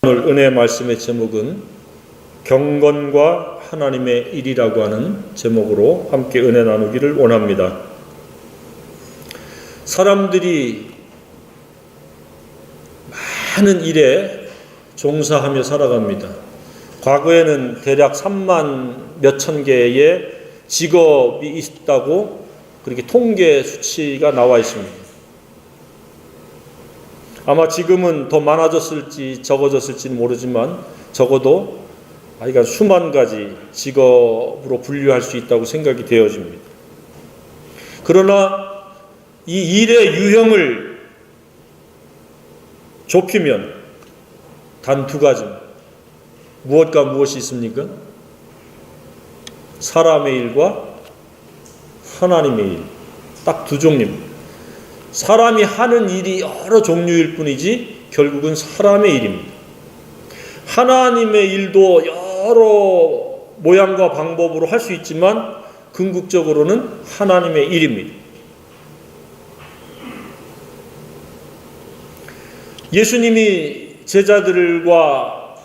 오늘 은혜 말씀의 제목은 경건과 하나님의 일이라고 하는 제목으로 함께 은혜 나누기를 원합니다. 사람들이 많은 일에 종사하며 살아갑니다. 과거에는 대략 3만 몇천 개의 직업이 있다고 그렇게 통계 수치가 나와 있습니다. 아마 지금은 더 많아졌을지 적어졌을지는 모르지만 적어도 수만 가지 직업으로 분류할 수 있다고 생각이 되어집니다. 그러나 이 일의 유형을 좁히면 단 두 가지입니다. 무엇과 무엇이 있습니까? 사람의 일과 하나님의 일. 딱 두 종류입니다. 사람이 하는 일이 여러 종류일 뿐이지 결국은 사람의 일입니다. 하나님의 일도 여러 모양과 방법으로 할 수 있지만 궁극적으로는 하나님의 일입니다. 예수님이 제자들과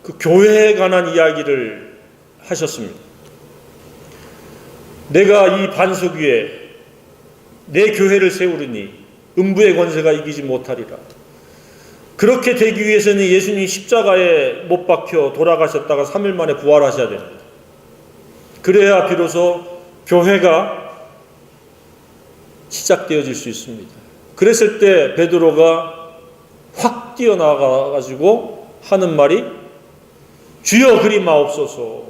그 교회에 관한 이야기를 하셨습니다. 내가 이 반석 위에 내 교회를 세우리니 음부의 권세가 이기지 못하리라. 그렇게 되기 위해서는 예수님이 십자가에 못 박혀 돌아가셨다가 3일 만에 부활하셔야 됩니다. 그래야 비로소 교회가 시작되어질 수 있습니다. 그랬을 때 베드로가 확 뛰어나가 가지고 하는 말이 주여 그리 마옵소서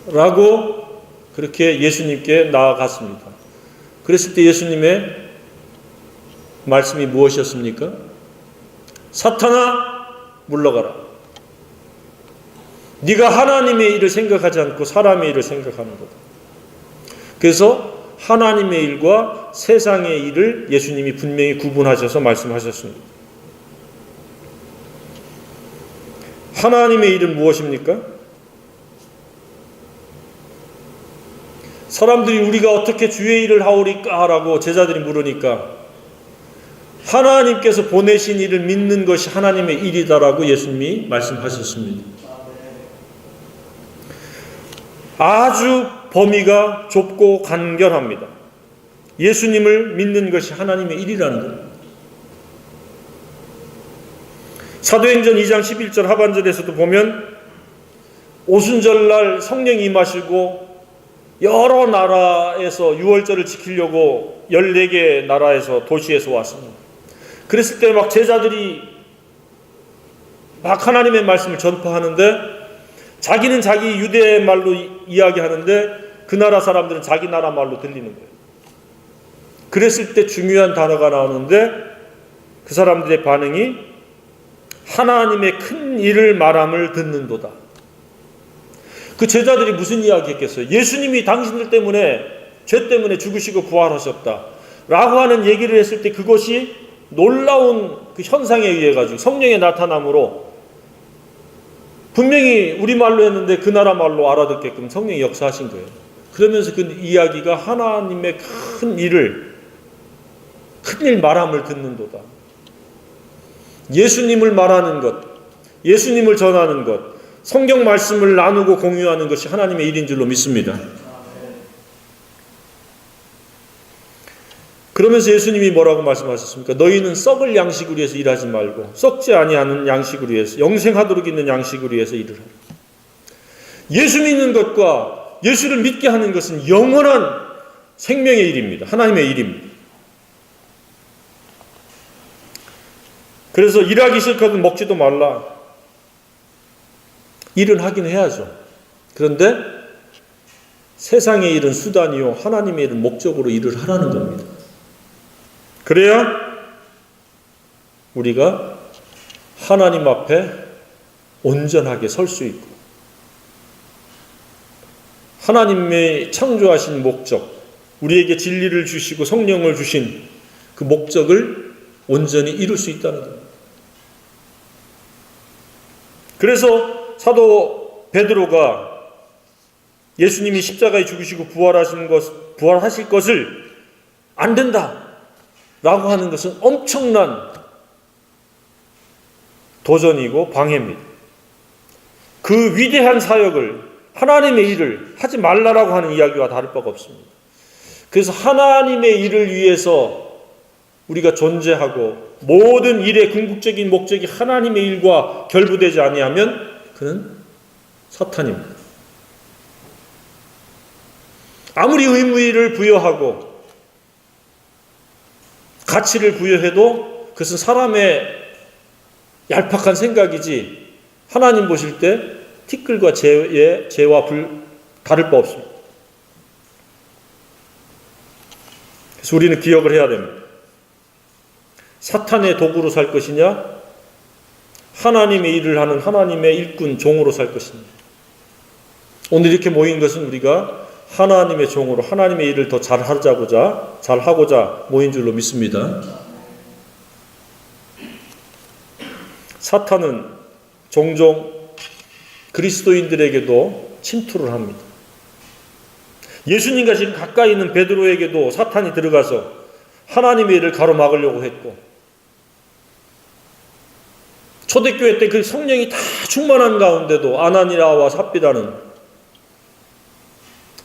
라고 그렇게 예수님께 나아갔습니다. 그랬을 때 예수님의 말씀이 무엇이었습니까? 사탄아 물러가라. 네가 하나님의 일을 생각하지 않고 사람의 일을 생각하는 거다. 그래서 하나님의 일과 세상의 일을 예수님이 분명히 구분하셔서 말씀하셨습니다. 하나님의 일은 무엇입니까? 사람들이 우리가 어떻게 주의 일을 하오리까? 라고 제자들이 물으니까 하나님께서 보내신 일을 믿는 것이 하나님의 일이다라고 예수님이 말씀하셨습니다. 아주 범위가 좁고 간결합니다. 예수님을 믿는 것이 하나님의 일이라는 겁니다. 사도행전 2장 11절 하반절에서도 보면 오순절날 성령이 임하시고 여러 나라에서 유월절을 지키려고 14개 나라에서 도시에서 왔습니다. 그랬을 때 막 제자들이 막 하나님의 말씀을 전파하는데 자기는 자기 유대 말로 이야기하는데 그 나라 사람들은 자기 나라 말로 들리는 거예요. 그랬을 때 중요한 단어가 나오는데 그 사람들의 반응이 하나님의 큰 일을 말함을 듣는도다. 그 제자들이 무슨 이야기 했겠어요? 예수님이 당신들 때문에 죄 때문에 죽으시고 부활하셨다 라고 하는 얘기를 했을 때 그것이 놀라운 그 현상에 의해 가지고 성령의 나타남으로 분명히 우리말로 했는데 그 나라 말로 알아듣게끔 성령이 역사하신 거예요. 그러면서 그 이야기가 하나님의 큰 일을 큰일 말함을 듣는도다. 예수님을 말하는 것, 예수님을 전하는 것, 성경 말씀을 나누고 공유하는 것이 하나님의 일인 줄로 믿습니다. 그러면서 예수님이 뭐라고 말씀하셨습니까? 너희는 썩을 양식으로 해서 일하지 말고 썩지 아니하는 양식으로 해서 영생하도록 있는 양식으로 해서 일을 하라. 예수 믿는 것과 예수를 믿게 하는 것은 영원한 생명의 일입니다. 하나님의 일입니다. 그래서 일하기 싫거든 먹지도 말라. 일은 하긴 해야죠. 그런데 세상의 일은 수단이요 하나님의 일은 목적으로 일을 하라는 겁니다. 그래야 우리가 하나님 앞에 온전하게 설 수 있고 하나님의 창조하신 목적, 우리에게 진리를 주시고 성령을 주신 그 목적을 온전히 이룰 수 있다는 겁니다. 그래서 사도 베드로가 예수님이 십자가에 죽으시고 부활하실 것을 안 된다 라고 하는 것은 엄청난 도전이고 방해입니다. 그 위대한 사역을, 하나님의 일을 하지 말라라고 하는 이야기와 다를 바가 없습니다. 그래서 하나님의 일을 위해서 우리가 존재하고 모든 일의 궁극적인 목적이 하나님의 일과 결부되지 아니하면 그는 사탄입니다. 아무리 의무를 부여하고 가치를 부여해도 그것은 사람의 얄팍한 생각이지 하나님 보실 때 티끌과 재와 다를 바 없습니다. 그래서 우리는 기억을 해야 됩니다. 사탄의 도구로 살 것이냐, 하나님의 일을 하는 하나님의 일꾼 종으로 살 것이냐. 오늘 이렇게 모인 것은 우리가 하나님의 종으로 하나님의 일을 더 잘하고자 모인 줄로 믿습니다. 사탄은 종종 그리스도인들에게도 침투를 합니다. 예수님과 지금 가까이 있는 베드로에게도 사탄이 들어가서 하나님의 일을 가로막으려고 했고, 초대교회 때 그 성령이 다 충만한 가운데도 아나니아와 삽비라는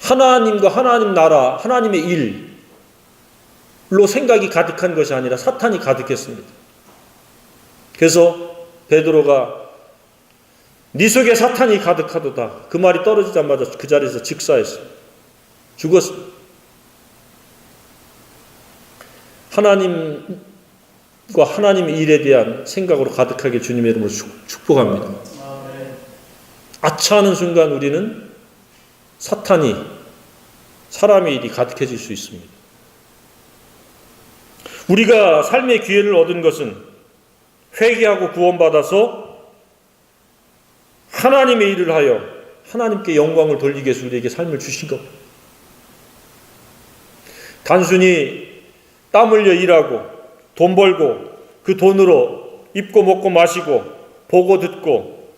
하나님과 하나님 나라, 하나님의 일로 생각이 가득한 것이 아니라 사탄이 가득했습니다. 그래서 베드로가 네 속에 사탄이 가득하도다, 그 말이 떨어지자마자 그 자리에서 즉사했습니다. 죽었습니다. 하나님과 하나님의 일에 대한 생각으로 가득하게 주님의 이름으로 축복합니다. 아차하는 순간 우리는 사람의 일이 가득해질 수 있습니다. 우리가 삶의 기회를 얻은 것은 회개하고 구원받아서 하나님의 일을 하여 하나님께 영광을 돌리기 위해서 우리에게 삶을 주신 겁니다. 단순히 땀 흘려 일하고 돈 벌고 그 돈으로 입고 먹고 마시고 보고 듣고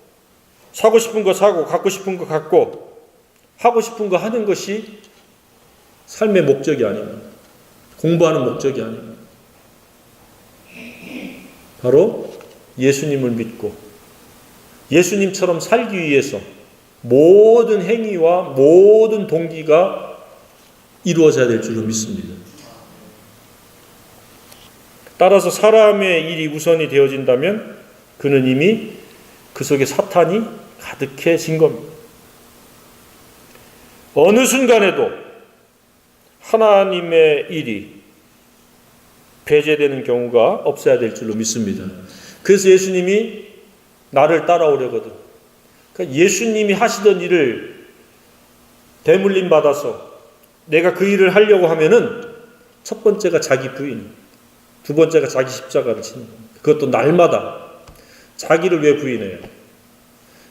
사고 싶은 거 사고 갖고 싶은 거 갖고 하고 싶은 거 하는 것이 삶의 목적이 아닙니다. 공부하는 목적이 아닙니다. 바로 예수님을 믿고 예수님처럼 살기 위해서 모든 행위와 모든 동기가 이루어져야 될 줄로 믿습니다. 따라서 사람의 일이 우선이 되어진다면 그는 이미 그 속에 사탄이 가득해진 겁니다. 어느 순간에도 하나님의 일이 배제되는 경우가 없어야 될 줄로 믿습니다. 그래서 예수님이 나를 따라오려거든. 그러니까 예수님이 하시던 일을 대물림 받아서 내가 그 일을 하려고 하면은 첫 번째가 자기 부인, 두 번째가 자기 십자가를 지는 겁니다. 그것도 날마다 자기를 왜 부인해요?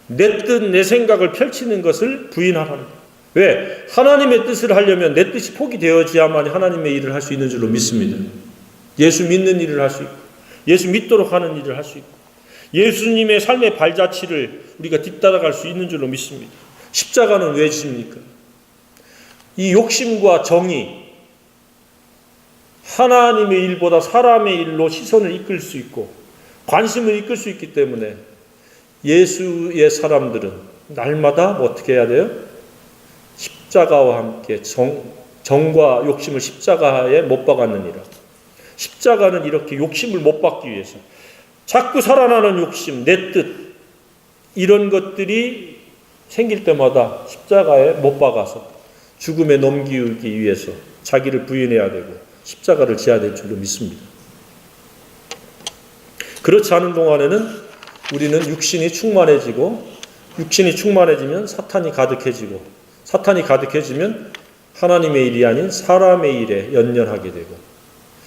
내 뜻, 내 생각을 펼치는 것을 부인하라는 거예요. 왜? 하나님의 뜻을 하려면 내 뜻이 포기되어야만 하나님의 일을 할 수 있는 줄로 믿습니다. 예수 믿는 일을 할 수 있고, 예수 믿도록 하는 일을 할 수 있고, 예수님의 삶의 발자취를 우리가 뒤따라갈 수 있는 줄로 믿습니다. 십자가는 왜 지십니까? 이 욕심과 정의, 하나님의 일보다 사람의 일로 시선을 이끌 수 있고 관심을 이끌 수 있기 때문에 예수의 사람들은 날마다 어떻게 해야 돼요? 십자가와 함께 정과 욕심을 십자가에 못 박았느니라. 십자가는 이렇게 욕심을 못 받기 위해서 자꾸 살아나는 욕심, 내 뜻, 이런 것들이 생길 때마다 십자가에 못 박아서 죽음에 넘기기 위해서 자기를 부인해야 되고 십자가를 지어야 될 줄로 믿습니다. 그렇지 않은 동안에는 우리는 육신이 충만해지고, 육신이 충만해지면 사탄이 가득해지고, 사탄이 가득해지면 하나님의 일이 아닌 사람의 일에 연연하게 되고,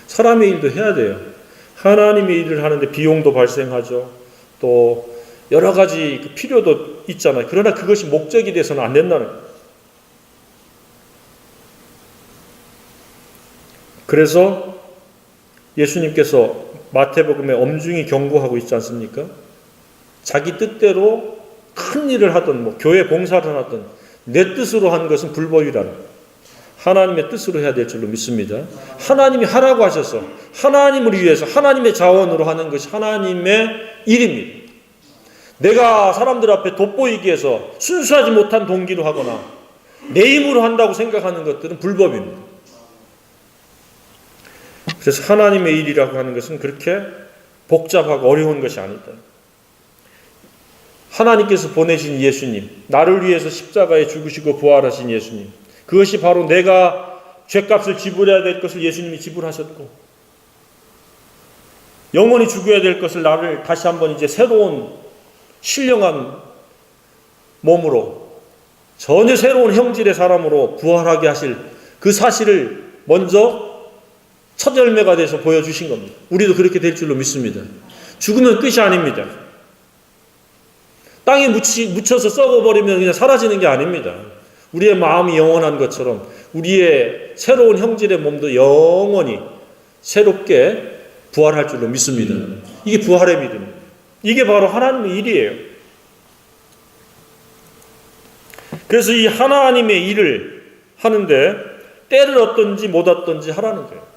사람의 일도 해야 돼요. 하나님의 일을 하는데 비용도 발생하죠. 또 여러 가지 필요도 있잖아요. 그러나 그것이 목적이 돼서는 안 된다는 거예요. 그래서 예수님께서 마태복음에 엄중히 경고하고 있지 않습니까? 자기 뜻대로 큰 일을 하든 교회 봉사를 하든 내 뜻으로 하는 것은 불법이라는, 하나님의 뜻으로 해야 될 줄로 믿습니다. 하나님이 하라고 하셔서 하나님을 위해서 하나님의 자원으로 하는 것이 하나님의 일입니다. 내가 사람들 앞에 돋보이기 위해서 순수하지 못한 동기로 하거나 내 힘으로 한다고 생각하는 것들은 불법입니다. 그래서 하나님의 일이라고 하는 것은 그렇게 복잡하고 어려운 것이 아니다. 하나님께서 보내신 예수님, 나를 위해서 십자가에 죽으시고 부활하신 예수님, 그것이 바로 내가 죗값을 지불해야 될 것을 예수님이 지불하셨고, 영원히 죽어야 될 것을 나를 다시 한번 이제 새로운 신령한 몸으로, 전혀 새로운 형질의 사람으로 부활하게 하실 그 사실을 먼저 첫 열매가 돼서 보여주신 겁니다. 우리도 그렇게 될 줄로 믿습니다. 죽으면 끝이 아닙니다. 땅에 묻혀서 썩어버리면 그냥 사라지는 게 아닙니다. 우리의 마음이 영원한 것처럼 우리의 새로운 형질의 몸도 영원히 새롭게 부활할 줄로 믿습니다. 이게 부활의 믿음입니다. 이게 바로 하나님의 일이에요. 그래서 이 하나님의 일을 하는데 때를 얻든지 못 얻든지 하라는 거예요.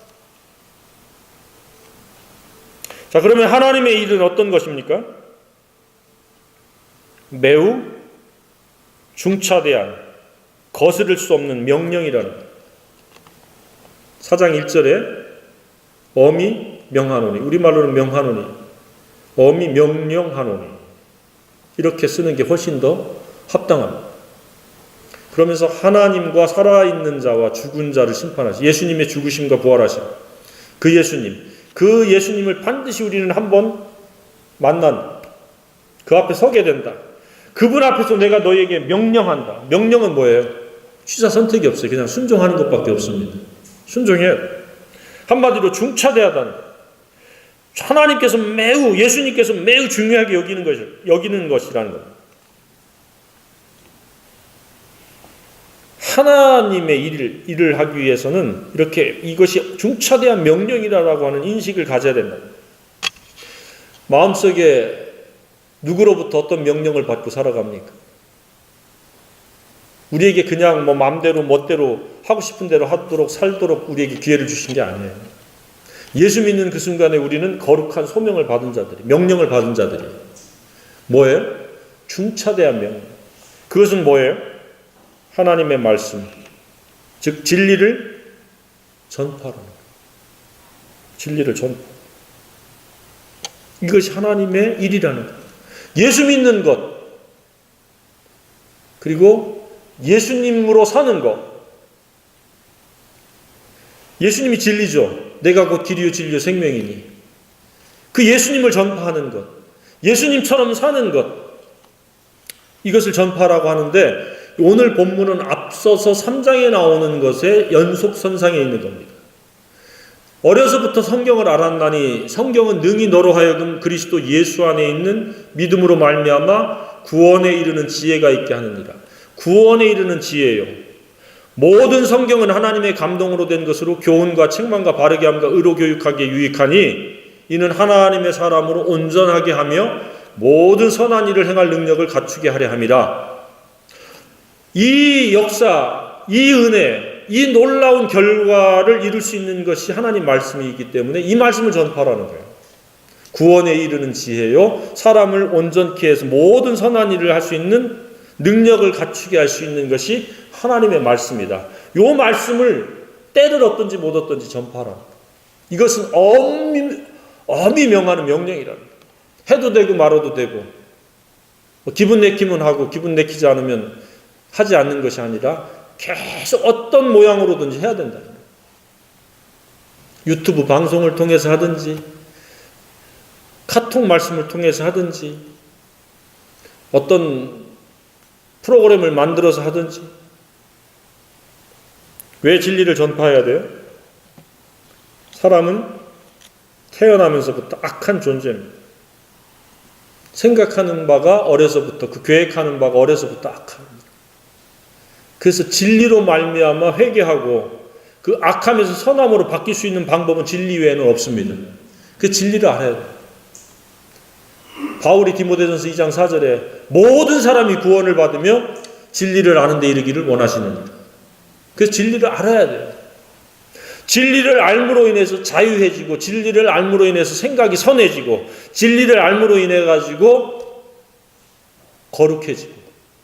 자, 그러면 하나님의 일은 어떤 것입니까? 매우 중차대한 거스를 수 없는 명령이라는 거예요. 4장 1절에 엄히 명하노니, 우리말로는 명하노니, 엄히 명령하노니 이렇게 쓰는 게 훨씬 더 합당합니다. 그러면서 하나님과 살아있는 자와 죽은 자를 심판하시, 예수님의 죽으심과 부활하심, 그 예수님을 반드시 우리는 한번 만난 그 앞에 서게 된다. 그분 앞에서 내가 너에게 명령한다. 명령은 뭐예요? 취사 선택이 없어요. 그냥 순종하는 것밖에 없습니다. 순종해요. 한마디로 중차대하다는, 하나님께서 예수님께서 매우 중요하게 여기는 것이라는 겁니다. 하나님의 일을 하기 위해서는 이렇게 이것이 중차대한 명령이라고 하는 인식을 가져야 된다. 마음속에 누구로부터 어떤 명령을 받고 살아갑니까? 우리에게 그냥 마음대로 멋대로 하고 싶은 대로 하도록 살도록 우리에게 기회를 주신 게 아니에요. 예수 믿는 그 순간에 우리는 거룩한 소명을 받은 자들이, 명령을 받은 자들이 뭐예요? 중차대한 명령. 그것은 뭐예요? 하나님의 말씀, 즉 진리를 전파하는 거예요. 진리를 전파. 이것이 하나님의 일이라는 거예요. 예수 믿는 것, 그리고 예수님으로 사는 것. 예수님이 진리죠. 내가 곧 길이요 진리요 생명이니. 그 예수님을 전파하는 것, 예수님처럼 사는 것, 이것을 전파하라고 하는데 오늘 본문은 앞서서 3장에 나오는 것의 연속선상에 있는 겁니다. 어려서부터 성경을 알았나니 성경은 능히 너로 하여금 그리스도 예수 안에 있는 믿음으로 말미암아 구원에 이르는 지혜가 있게 하느니라. 구원에 이르는 지혜요. 모든 성경은 하나님의 감동으로 된 것으로 교훈과 책망과 바르게 함과 의로 교육하기에 유익하니 이는 하나님의 사람으로 온전하게 하며 모든 선한 일을 행할 능력을 갖추게 하려 함이라. 이 역사, 이 은혜, 이 놀라운 결과를 이룰 수 있는 것이 하나님 말씀이기 때문에 이 말씀을 전파하라는 거예요. 구원에 이르는 지혜요, 사람을 온전케 해서 모든 선한 일을 할 수 있는 능력을 갖추게 할 수 있는 것이 하나님의 말씀이다. 이 말씀을 때를 얻든지 못 얻든지 전파하라. 이것은 엄히 명하는 명령이라는 거예요. 해도 되고 말아도 되고, 기분 내키면 하고 기분 내키지 않으면 하지 않는 것이 아니라 계속 어떤 모양으로든지 해야 된다. 유튜브 방송을 통해서 하든지, 카톡 말씀을 통해서 하든지, 어떤 프로그램을 만들어서 하든지. 왜 진리를 전파해야 돼요? 사람은 태어나면서부터 악한 존재입니다. 생각하는 바가 어려서부터, 계획하는 바가 어려서부터 악합니다. 그래서 진리로 말미암아 회개하고 그 악함에서 선함으로 바뀔 수 있는 방법은 진리 외에는 없습니다. 그 진리를 알아야 돼요. 바울이 디모데전서 2장 4절에 모든 사람이 구원을 받으며 진리를 아는 데 이르기를 원하시느니라. 그래서 진리를 알아야 돼요. 진리를 알므로 인해서 자유해지고, 진리를 알므로 인해서 생각이 선해지고, 진리를 알므로 인해 가지고 거룩해지고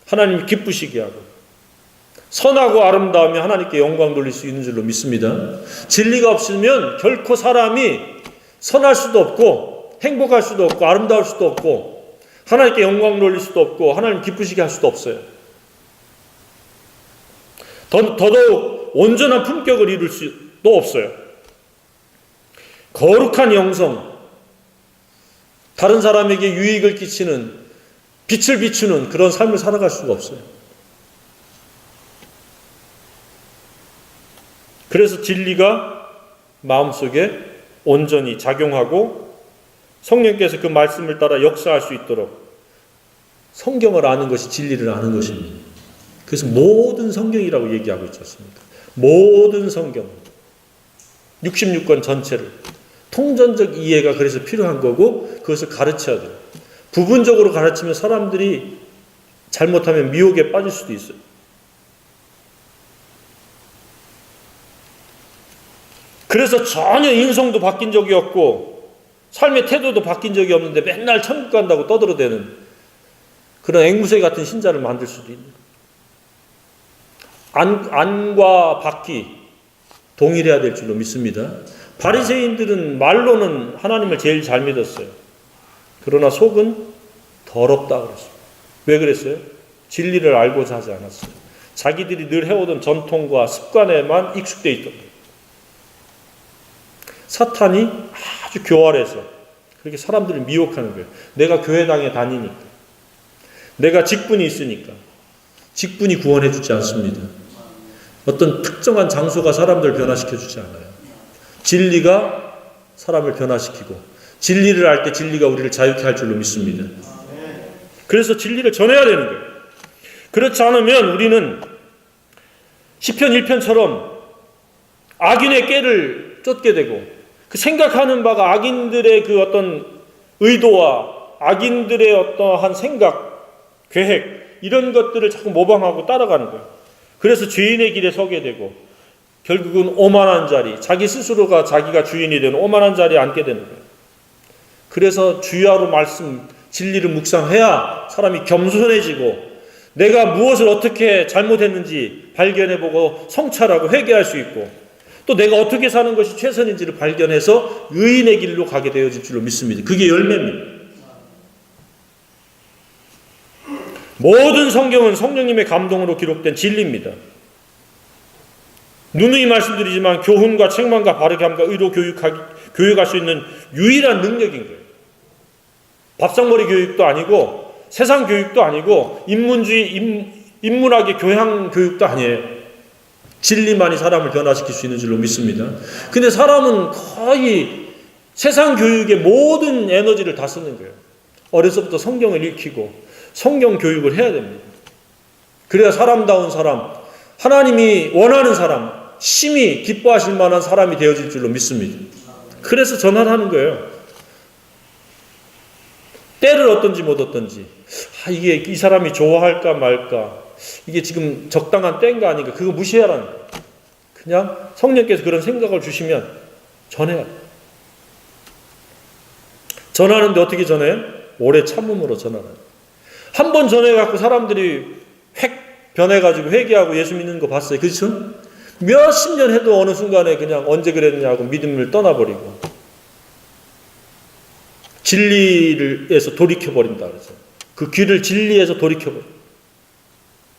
하나님이 기쁘시게 하고 선하고 아름다움이 하나님께 영광 돌릴 수 있는 줄로 믿습니다. 진리가 없으면 결코 사람이 선할 수도 없고 행복할 수도 없고 아름다울 수도 없고 하나님께 영광 돌릴 수도 없고 하나님 기쁘시게 할 수도 없어요. 더더욱 온전한 품격을 이룰 수도 없어요. 거룩한 영성, 다른 사람에게 유익을 끼치는 빛을 비추는 그런 삶을 살아갈 수가 없어요. 그래서 진리가 마음속에 온전히 작용하고 성령께서 그 말씀을 따라 역사할 수 있도록 성경을 아는 것이 진리를 아는 것입니다. 그래서 모든 성경이라고 얘기하고 있지 않습니까? 모든 성경 66권 전체를 통전적 이해가 그래서 필요한 거고 그것을 가르쳐야 돼요. 부분적으로 가르치면 사람들이 잘못하면 미혹에 빠질 수도 있어요. 그래서 전혀 인성도 바뀐 적이 없고 삶의 태도도 바뀐 적이 없는데 맨날 천국 간다고 떠들어대는 그런 앵무새 같은 신자를 만들 수도 있는 안과 밖이 동일해야 될 줄로 믿습니다. 바리새인들은 말로는 하나님을 제일 잘 믿었어요. 그러나 속은 더럽다 그랬어요. 왜 그랬어요? 진리를 알고자 하지 않았어요. 자기들이 늘 해오던 전통과 습관에만 익숙되어 있던 거예요. 사탄이 아주 교활해서 그렇게 사람들을 미혹하는 거예요. 내가 교회당에 다니니까, 내가 직분이 있으니까. 직분이 구원해 주지 않습니다. 어떤 특정한 장소가 사람들을 변화시켜 주지 않아요. 진리가 사람을 변화시키고 진리를 알 때 진리가 우리를 자유케 할 줄로 믿습니다. 그래서 진리를 전해야 되는 거예요. 그렇지 않으면 우리는 시편 1편처럼 악인의 꾀를 쫓게 되고 그 생각하는 바가 악인들의 그 어떤 의도와 악인들의 어떠한 생각, 계획 이런 것들을 자꾸 모방하고 따라가는 거예요. 그래서 죄인의 길에 서게 되고 결국은 오만한 자리, 자기 스스로가 자기가 주인이 되는 오만한 자리에 앉게 되는 거예요. 그래서 주야로 말씀, 진리를 묵상해야 사람이 겸손해지고 내가 무엇을 어떻게 잘못했는지 발견해보고 성찰하고 회개할 수 있고 또 내가 어떻게 사는 것이 최선인지를 발견해서 의인의 길로 가게 되어질 줄로 믿습니다. 그게 열매입니다. 모든 성경은 성령님의 감동으로 기록된 진리입니다. 누누이 말씀드리지만 교훈과 책망과 바르게 함과 의로 교육할 수 있는 유일한 능력인 거예요. 밥상머리 교육도 아니고 세상 교육도 아니고 인문학의 교양 교육도 아니에요. 진리만이 사람을 변화시킬 수 있는 줄로 믿습니다. 근데 사람은 거의 세상 교육의 모든 에너지를 다 쓰는 거예요. 어려서부터 성경을 읽히고 성경 교육을 해야 됩니다. 그래야 사람다운 사람, 하나님이 원하는 사람, 심히 기뻐하실 만한 사람이 되어질 줄로 믿습니다. 그래서 전환하는 거예요. 때를 얻든지 못 얻든지 이게 이 사람이 좋아할까 말까 이게 지금 적당한 때인가 아닌가 그거 무시하라는 거예요. 그냥 성령께서 그런 생각을 주시면 전해야 돼요. 전하는데 어떻게 전해요? 오래 참음으로 전하는. 한 번 전해갖고 사람들이 획 변해가지고 회개하고 예수 믿는 거 봤어요. 그렇죠? 몇십 년 해도 어느 순간에 그냥 언제 그랬냐고 믿음을 떠나버리고 진리에서 돌이켜버린다 그래서 그 귀를 진리에서 돌이켜버려.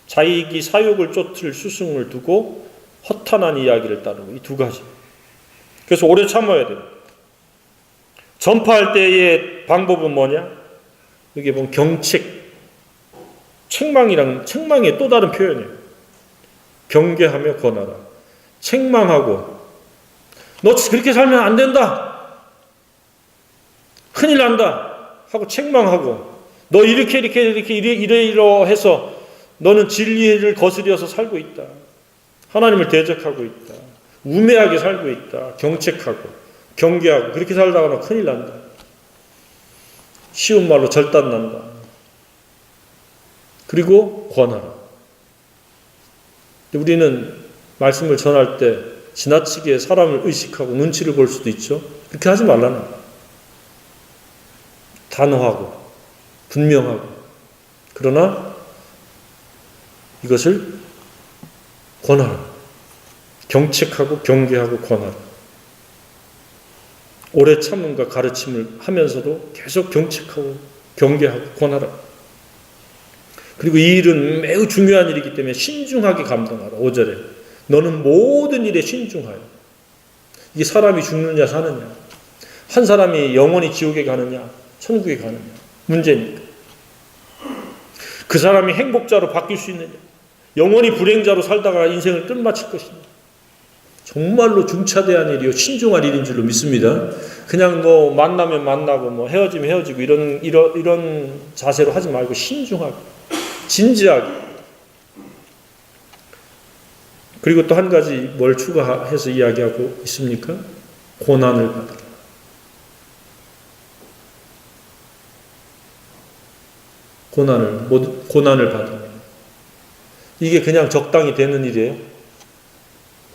자익이 사욕을 쫓을 스승을 두고 허탄한 이야기를 따르고 이 두 가지. 그래서 오래 참아야 돼요. 전파할 때의 방법은 뭐냐? 여기 보면 경책, 책망의 또 다른 표현이에요. 경계하며 권하라. 책망하고 너 그렇게 살면 안 된다. 큰일 난다. 하고 책망하고 너 이러해서 너는 진리를 거스려서 살고 있다. 하나님을 대적하고 있다. 우매하게 살고 있다. 경책하고 경계하고 그렇게 살다가 너 큰일 난다. 쉬운 말로 절단 난다. 그리고 권하라. 우리는 말씀을 전할 때 지나치게 사람을 의식하고 눈치를 볼 수도 있죠. 그렇게 하지 말라는 거예요. 단호하고 분명하고 그러나 이것을 권하라. 경책하고 경계하고 권하라. 오래 참음과 가르침을 하면서도 계속 경책하고 경계하고 권하라. 그리고 이 일은 매우 중요한 일이기 때문에 신중하게 감당하라. 5절에 너는 모든 일에 신중하여. 이게 사람이 죽느냐 사느냐, 한 사람이 영원히 지옥에 가느냐 천국에 가느냐 문제니까. 그 사람이 행복자로 바뀔 수 있느냐, 영원히 불행자로 살다가 인생을 끝마칠 것이냐. 정말로 중차대한 일이요 신중한 일인 줄로 믿습니다. 그냥 뭐 만나면 만나고 뭐 헤어지면 헤어지고 이런 자세로 하지 말고 신중하게, 진지하게. 그리고 또 한 가지 뭘 추가해서 이야기하고 있습니까? 고난을 받으라. 고난을 받으라. 이게 그냥 적당히 되는 일이에요.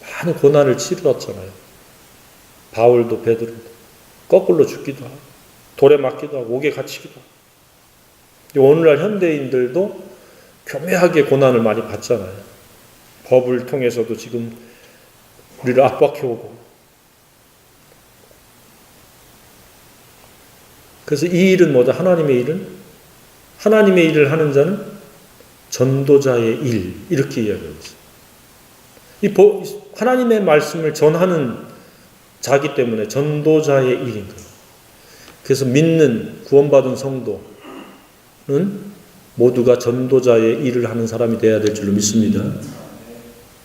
많은 고난을 치렀잖아요. 바울도 베드로도 거꾸로 죽기도 하고 돌에 맞기도 하고 옥에 갇히기도 하고. 오늘날 현대인들도 교묘하게 고난을 많이 받잖아요. 법을 통해서도 지금 우리를 압박해오고. 그래서 이 일은 뭐다? 하나님의 일은? 하나님의 일을 하는 자는 전도자의 일, 이렇게 이야기하고 있어요. 하나님의 말씀을 전하는 자기 때문에 전도자의 일인 거예요. 그래서 믿는 구원받은 성도는 모두가 전도자의 일을 하는 사람이 되어야 될 줄로 믿습니다.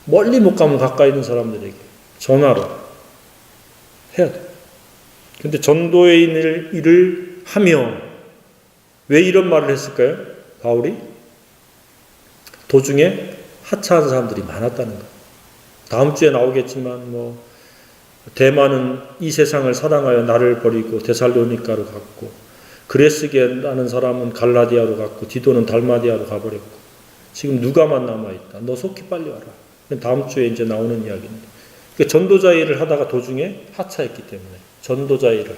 멀리 못 가면 가까이 있는 사람들에게 전하러 해야 돼요. 그런데 전도의 일을 하며 왜 이런 말을 했을까요? 바울이 도중에 하차한 사람들이 많았다는 거예요. 다음 주에 나오겠지만 뭐 대만은 이 세상을 사랑하여 나를 버리고 데살로니가로 갔고, 그레스게라는 사람은 갈라디아로 갔고, 디도는 달마디아로 가버렸고, 지금 누가만 남아있다. 너 속히 빨리 와라. 다음 주에 이제 나오는 이야기입니다. 그러니까 전도자 일을 하다가 도중에 하차했기 때문에 전도자 일을 하라.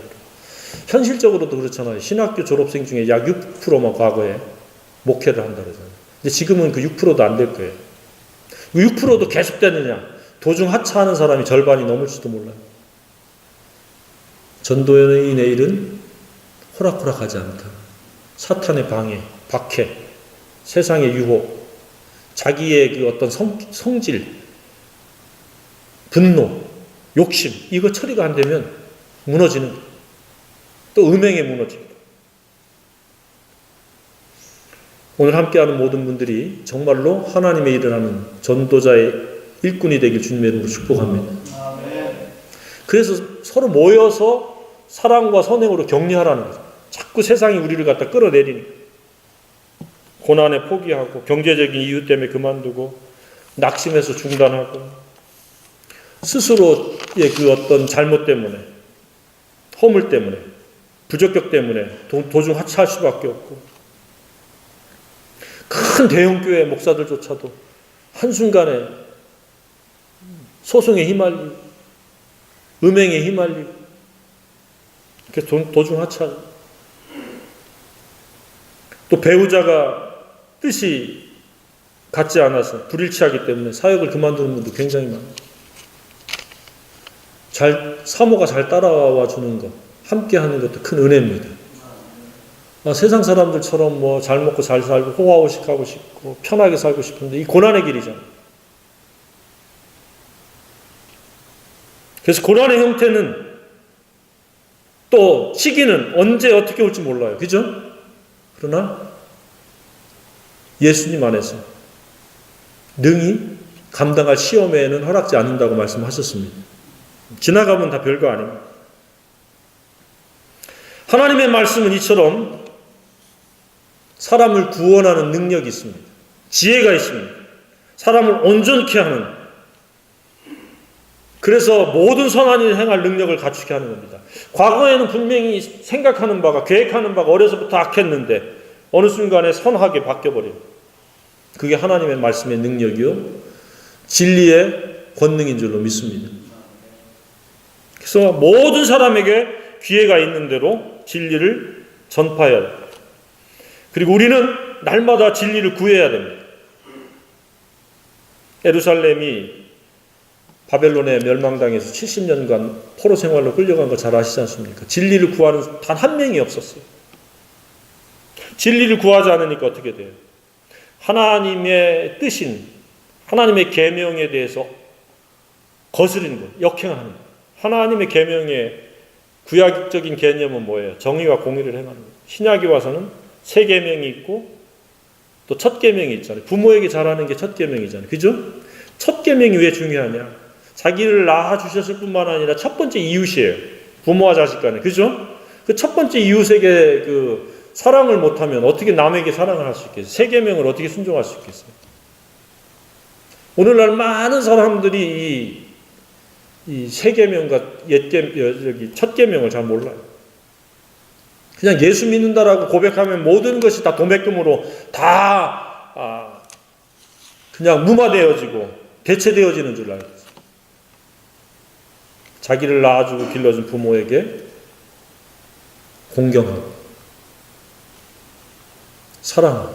현실적으로도 그렇잖아요. 신학교 졸업생 중에 약 6%만 과거에 목회를 한다 그러잖아요. 근데 지금은 그 6%도 안 될 거예요. 그 6%도 계속 되느냐? 도중 하차하는 사람이 절반이 넘을지도 몰라요. 전도인의 일은 호락호락하지 않다. 사탄의 방해, 박해, 세상의 유혹, 자기의 그 어떤 성질, 분노, 욕심, 이거 처리가 안 되면 무너지는 거예요. 또 음행에 무너집니다. 오늘 함께하는 모든 분들이 정말로 하나님의 일을 하는 전도자의 일꾼이 되길 주님의 이름으로 축복합니다. 그래서 서로 모여서 사랑과 선행으로 격려하라는 거죠. 자꾸 세상이 우리를 갖다 끌어내리니까. 고난에 포기하고 경제적인 이유 때문에 그만두고 낙심해서 중단하고 스스로의 그 어떤 잘못 때문에, 허물 때문에, 부적격 때문에 도중 하차할 수밖에 없고, 큰 대형교회 목사들조차도 한순간에 소송에 휘말리고 음행에 휘말리고 이렇게 도중 하차. 또 배우자가 뜻이 같지 않아서 불일치하기 때문에 사역을 그만두는 분도 굉장히 많아요. 사모가 잘 따라와 주는 것, 함께 하는 것도 큰 은혜입니다. 세상 사람들처럼 뭐 잘 먹고 잘 살고 호화호식하고 싶고 편하게 살고 싶은데 이 고난의 길이잖아요. 그래서 고난의 형태는 또 시기는 언제 어떻게 올지 몰라요. 그죠? 그러나 예수님 안에서 능히 감당할 시험에는 허락지 않는다고 말씀하셨습니다. 지나가면 다 별거 아닙니다. 하나님의 말씀은 이처럼 사람을 구원하는 능력이 있습니다. 지혜가 있습니다. 사람을 온전케 하는, 그래서 모든 선한 일을 행할 능력을 갖추게 하는 겁니다. 과거에는 분명히 생각하는 바가, 계획하는 바가 어려서부터 악했는데 어느 순간에 선하게 바뀌어버려요. 그게 하나님의 말씀의 능력이요 진리의 권능인 줄로 믿습니다. 그래서 모든 사람에게 기회가 있는 대로 진리를 전파해야 합니다. 그리고 우리는 날마다 진리를 구해야 됩니다. 예루살렘이 바벨론에 멸망당해서 70년간 포로 생활로 끌려간 거 잘 아시지 않습니까? 진리를 구하는 단 한 명이 없었어요. 진리를 구하지 않으니까 어떻게 돼요? 하나님의 뜻인, 하나님의 계명에 대해서 거스르는 것, 역행하는 것. 하나님의 계명의 구약적인 개념은 뭐예요? 정의와 공의를 행하는 것. 신약에 와서는 새 계명이 있고 또 첫 계명이 있잖아요. 부모에게 잘하는 게 첫 계명이잖아요. 그죠? 첫 계명이 왜 중요하냐? 자기를 낳아 주셨을 뿐만 아니라 첫 번째 이웃이에요. 부모와 자식 간에. 그죠? 그 첫 번째 이웃에게 그 사랑을 못하면 어떻게 남에게 사랑을 할 수 있겠어요? 새 계명을 어떻게 순종할 수 있겠어요? 오늘날 많은 사람들이 이 새 계명과 첫 계명을 잘 몰라요. 그냥 예수 믿는다라고 고백하면 모든 것이 다 도매금으로 다 그냥 무마되어지고 대체되어지는 줄 알고 있어요. 자기를 낳아주고 길러준 부모에게 공경하고 사랑하고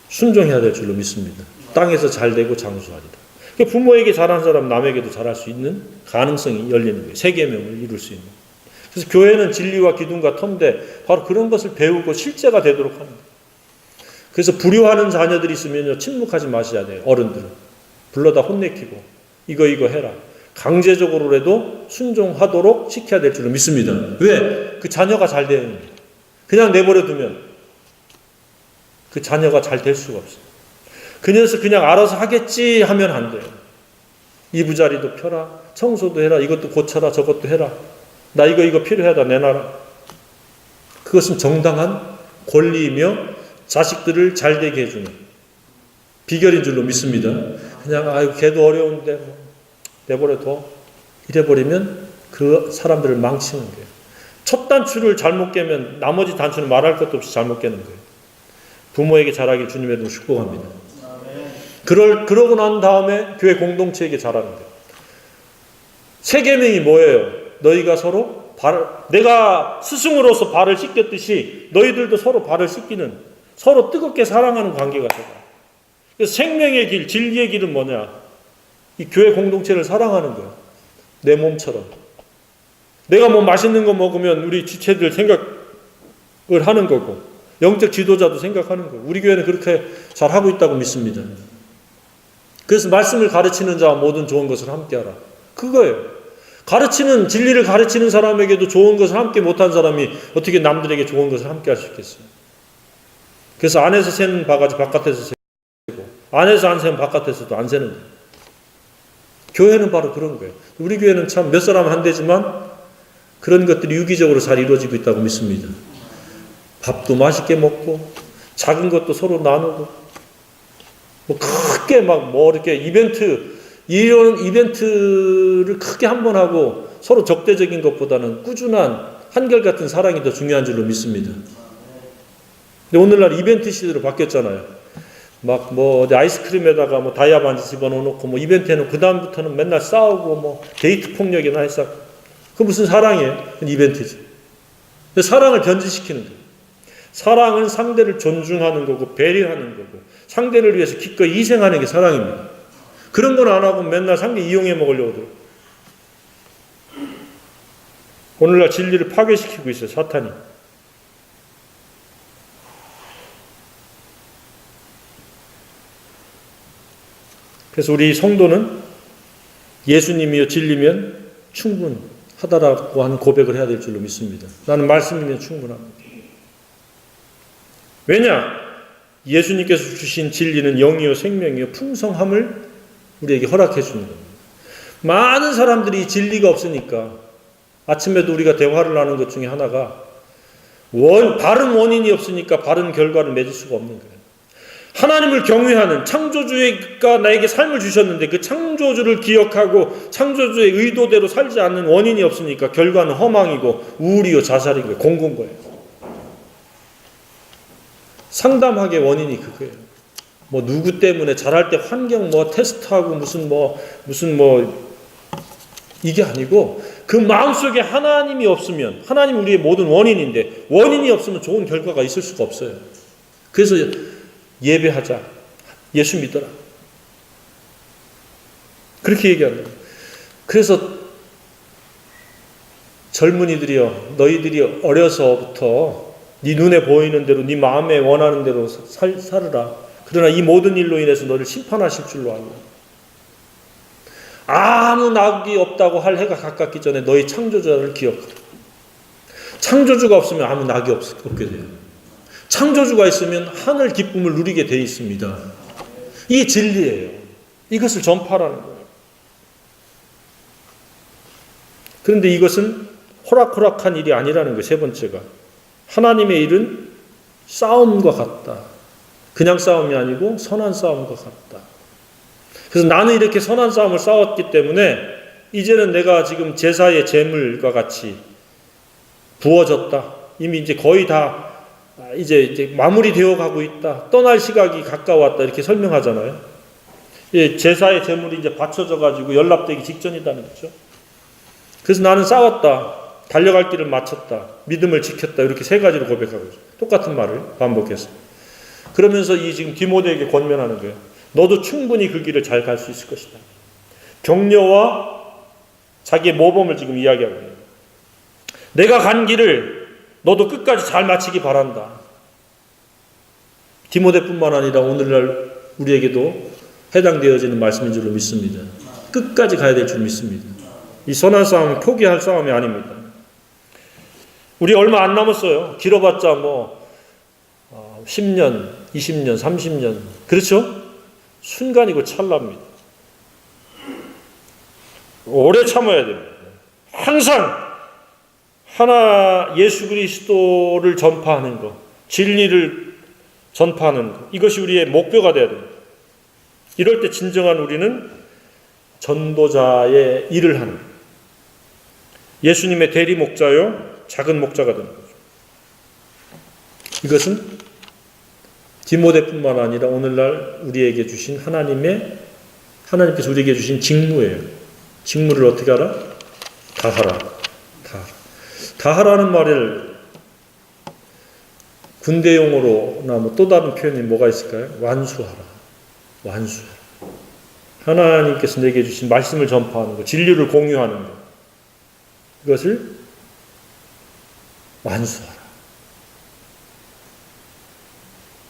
순종해야 될 줄로 믿습니다. 땅에서 잘되고 장수하리라. 부모에게 잘한 사람 남에게도 잘할 수 있는 가능성이 열리는 거예요. 새 계명을 이룰 수 있는. 그래서 교회는 진리와 기둥과 터인데 바로 그런 것을 배우고 실제가 되도록 하는 거예요. 그래서 불효하는 자녀들이 있으면 침묵하지 마셔야 돼요. 어른들은. 불러다 혼내키고 이거 해라. 강제적으로라도 순종하도록 시켜야 될 줄로 믿습니다. 왜? 그 자녀가 잘 되는 거예요. 그냥 내버려 두면 그 자녀가 잘 될 수가 없어요. 그 녀석 그냥 알아서 하겠지 하면 안 돼요. 이부자리도 펴라. 청소도 해라. 이것도 고쳐라. 저것도 해라. 나 이거 필요하다. 내놔라. 그것은 정당한 권리이며 자식들을 잘되게 해주는 비결인 줄로 믿습니다. 그냥 아유 걔도 어려운데 뭐 내버려둬 이래버리면 그 사람들을 망치는 거예요. 첫 단추를 잘못 깨면 나머지 단추는 말할 것도 없이 잘못 깨는 거예요. 부모에게 잘하길 주님의 이름으로 축복합니다. 그러고 난 다음에 교회 공동체에게 잘하는 거예요. 새 계명이 뭐예요? 너희가 서로 내가 스승으로서 발을 씻겼듯이 너희들도 서로 발을 씻기는, 서로 뜨겁게 사랑하는 관계가 되라. 그래서 생명의 길, 진리의 길은 뭐냐? 이 교회 공동체를 사랑하는 거예요. 내 몸처럼. 내가 뭐 맛있는 거 먹으면 우리 지체들 생각을 하는 거고, 영적 지도자도 생각하는 거고, 우리 교회는 그렇게 잘 하고 있다고 믿습니다. 그래서 말씀을 가르치는 자와 모든 좋은 것을 함께하라. 그거예요. 진리를 가르치는 사람에게도 좋은 것을 함께 못한 사람이 어떻게 남들에게 좋은 것을 함께 할 수 있겠어요? 그래서 안에서 새는 바가지 바깥에서 새고, 안에서 안 새면 바깥에서도 안 새는 거예요. 교회는 바로 그런 거예요. 우리 교회는 참 몇 사람은 안 되지만 그런 것들이 유기적으로 잘 이루어지고 있다고 믿습니다. 밥도 맛있게 먹고, 작은 것도 서로 나누고, 뭐 크게 이렇게 이런 이벤트를 크게 한 번 하고 서로 적대적인 것보다는 꾸준한 한결같은 사랑이 더 중요한 줄로 믿습니다. 근데 오늘날 이벤트 시대로 바뀌었잖아요. 어디 아이스크림에다가 다이아 반지 집어넣고 이벤트 해놓고 그다음부터는 맨날 싸우고 데이트 폭력이나 해서 그 무슨 사랑이에요? 그건 이벤트지. 근데 사랑을 변질시키는 거예요. 사랑은 상대를 존중하는 거고 배려하는 거고 상대를 위해서 기꺼이 희생하는 게 사랑입니다. 그런 건 안 하고 맨날 상대 이용해 먹으려고 들어. 오늘날 진리를 파괴시키고 있어요, 사탄이. 그래서 우리 성도는 예수님이여 진리면 충분하다라고 하는 고백을 해야 될 줄로 믿습니다. 나는 말씀이면 충분합니다. 왜냐? 예수님께서 주신 진리는 영이요 생명이요 풍성함을 우리에게 허락해 주는 겁니다. 많은 사람들이 진리가 없으니까 아침에도 우리가 대화를 나눈 것 중에 하나가 바른 원인이 없으니까 바른 결과를 맺을 수가 없는 거예요. 하나님을 경외하는 창조주가 나에게 삶을 주셨는데 그 창조주를 기억하고 창조주의 의도대로 살지 않는 원인이 없으니까 결과는 허망이고 우울이요 자살인 거예요. 공고인 거예요. 상담하게 원인이 그거예요. 누구 때문에 잘할 때 환경 테스트하고 무슨 이게 아니고 그 마음속에 하나님이 없으면 하나님 우리의 모든 원인인데 원인이 없으면 좋은 결과가 있을 수가 없어요. 그래서 예배하자. 예수 믿어라. 그렇게 얘기한다. 그래서 젊은이들이여, 너희들이 어려서부터 네 눈에 보이는 대로, 네 마음에 원하는 대로 살으라. 그러나 이 모든 일로 인해서 너를 심판하실 줄로 알라. 아무 낙이 없다고 할 해가 가깝기 전에 너희 창조주를 기억하라. 창조주가 없으면 아무 낙이 없게 돼요. 창조주가 있으면 하늘 기쁨을 누리게 되어 있습니다. 이게 진리예요. 이것을 전파하라는 거예요. 그런데 이것은 호락호락한 일이 아니라는 거예요. 세 번째가. 하나님의 일은 싸움과 같다. 그냥 싸움이 아니고 선한 싸움과 같다. 그래서 나는 이렇게 선한 싸움을 싸웠기 때문에 이제는 내가 지금 제사의 제물과 같이 부어졌다. 이미 이제 거의 다 이제 마무리되어 가고 있다. 떠날 시각이 가까웠다. 이렇게 설명하잖아요. 제사의 제물이 이제 바쳐져 가지고 연락되기 직전이라는 거죠. 그래서 나는 싸웠다. 달려갈 길을 마쳤다. 믿음을 지켰다. 이렇게 세 가지로 고백하고 있어요. 똑같은 말을 반복해서. 그러면서 이 지금 디모데에게 권면하는 거예요. 너도 충분히 그 길을 잘 갈 수 있을 것이다. 격려와 자기의 모범을 지금 이야기하고 있는 거예요. 내가 간 길을 너도 끝까지 잘 마치기 바란다. 디모데뿐만 아니라 오늘날 우리에게도 해당되어지는 말씀인 줄로 믿습니다. 끝까지 가야 될 줄 믿습니다. 이 선한 싸움은 포기할 싸움이 아닙니다. 우리 얼마 안 남았어요. 길어봤자 10년, 20년, 30년. 그렇죠? 순간이고 찰나입니다. 오래 참아야 됩니다. 항상 하나 예수 그리스도를 전파하는 것, 진리를 전파하는 것, 이것이 우리의 목표가 되어야 됩니다. 이럴 때 진정한 우리는 전도자의 일을 하는, 예수님의 대리 목자요 작은 목자가 되는 거죠. 이것은 디모데뿐만 아니라 오늘날 우리에게 주신 하나님께서 우리에게 주신 직무예요. 직무를 어떻게 하라? 다하라. 다하라는 말을 군대 용어로나 또 다른 표현이 뭐가 있을까요? 완수하라. 하나님께서 내게 주신 말씀을 전파하는 것, 진리를 공유하는 것, 이것을 완수하라.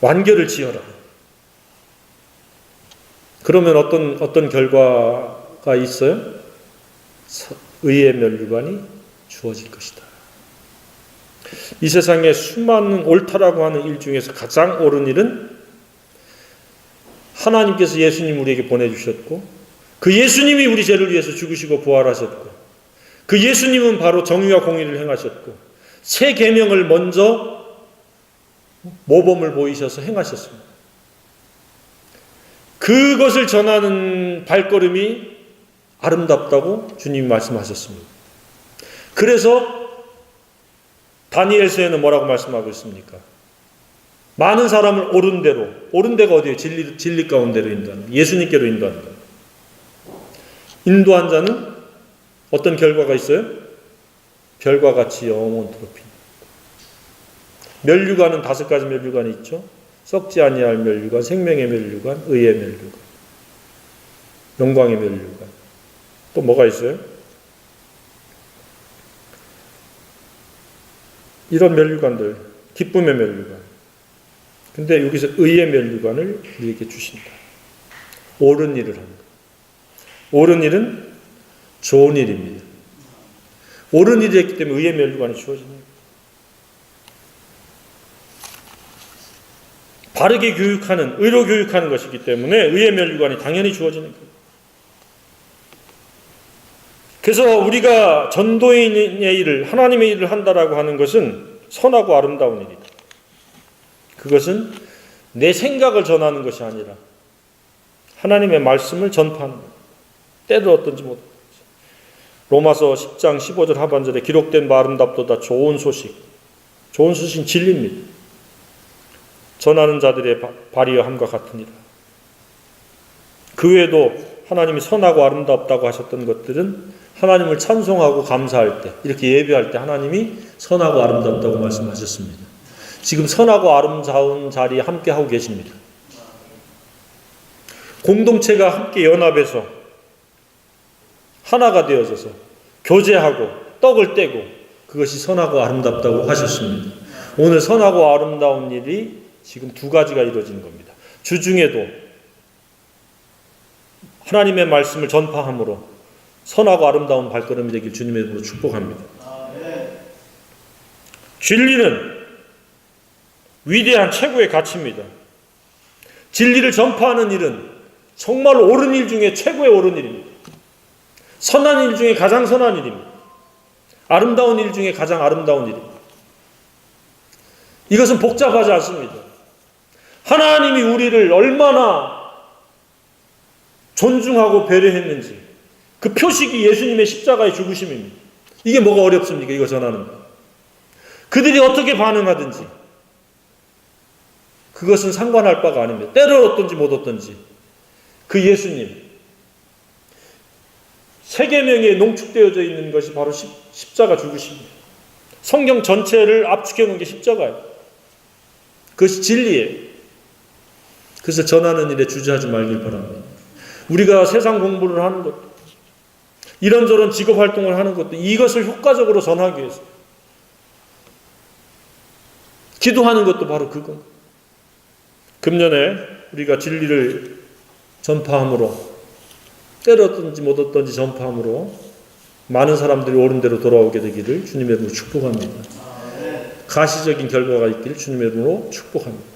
완결을 지어라. 그러면 어떤 결과가 있어요? 의의 면류관이 주어질 것이다. 이 세상에 수많은 옳다라고 하는 일 중에서 가장 옳은 일은 하나님께서 예수님 우리에게 보내주셨고, 그 예수님이 우리 죄를 위해서 죽으시고 부활하셨고, 그 예수님은 바로 정의와 공의를 행하셨고, 새 계명을 먼저 모범을 보이셔서 행하셨습니다. 그것을 전하는 발걸음이 아름답다고 주님이 말씀하셨습니다. 그래서 다니엘서에는 뭐라고 말씀하고 있습니까? 많은 사람을 옳은 데가 어디예요? 진리 가운데로 인도하는, 예수님께로 인도하는 거예요. 인도한 자는 어떤 결과가 있어요? 별과 같이 영원토록 핀. 면류관은 5가지 면류관이 있죠. 썩지 아니할 면류관, 생명의 면류관, 의의 면류관, 영광의 면류관. 또 뭐가 있어요? 이런 면류관들, 기쁨의 면류관. 근데 여기서 의의 면류관을 우리에게 주신다. 옳은 일을 한다. 옳은 일은 좋은 일입니다. 옳은 일이 했기 때문에 의의 면류관이 주어지는 거예요. 바르게 교육하는, 의로 교육하는 것이기 때문에 의의 면류관이 당연히 주어지는 거예요. 그래서 우리가 전도인의 일을, 하나님의 일을 한다라고 하는 것은 선하고 아름다운 일이다. 그것은 내 생각을 전하는 것이 아니라 하나님의 말씀을 전파하는 것. 때를 어떤지 모르겠어요. 로마서 10장 15절 하반절에 기록된 바 아름답도다 좋은 소식. 좋은 소식은 진리입니다. 전하는 자들의 발휘함과 같으니라. 그 외에도 하나님이 선하고 아름답다고 하셨던 것들은 하나님을 찬송하고 감사할 때, 이렇게 예배할 때 하나님이 선하고 아름답다고 말씀하셨습니다. 지금 선하고 아름다운 자리에 함께 하고 계십니다. 공동체가 함께 연합해서 하나가 되어져서 교제하고 떡을 떼고 그것이 선하고 아름답다고 하셨습니다. 오늘 선하고 아름다운 일이 지금 두 가지가 이루어지는 겁니다. 주중에도 하나님의 말씀을 전파함으로 선하고 아름다운 발걸음이 되길 주님의 이름으로 축복합니다. 진리는 위대한 최고의 가치입니다. 진리를 전파하는 일은 정말 옳은 일 중에 최고의 옳은 일입니다. 선한 일 중에 가장 선한 일입니다. 아름다운 일 중에 가장 아름다운 일입니다. 이것은 복잡하지 않습니다. 하나님이 우리를 얼마나 존중하고 배려했는지 그 표식이 예수님의 십자가의 죽으심입니다. 이게 뭐가 어렵습니까? 이거 전하는 거. 그들이 어떻게 반응하든지 그것은 상관할 바가 아닙니다. 때를 얻든지 못 얻든지 그 예수님 세계명에 농축되어져 있는 것이 바로 십자가 죽으심입니다. 성경 전체를 압축해 놓은 게 십자가예요. 그것이 진리예요. 그래서 전하는 일에 주저하지 말길 바랍니다. 우리가 세상 공부를 하는 것도 이런저런 직업활동을 하는 것도 이것을 효과적으로 전하기 위해서 기도하는 것도 바로 그거. 금년에 우리가 진리를 전파함으로 때를 얻든지 못 얻든지 전파함으로 많은 사람들이 옳은 대로 돌아오게 되기를 주님의 이름으로 축복합니다. 가시적인 결과가 있기를 주님의 이름으로 축복합니다.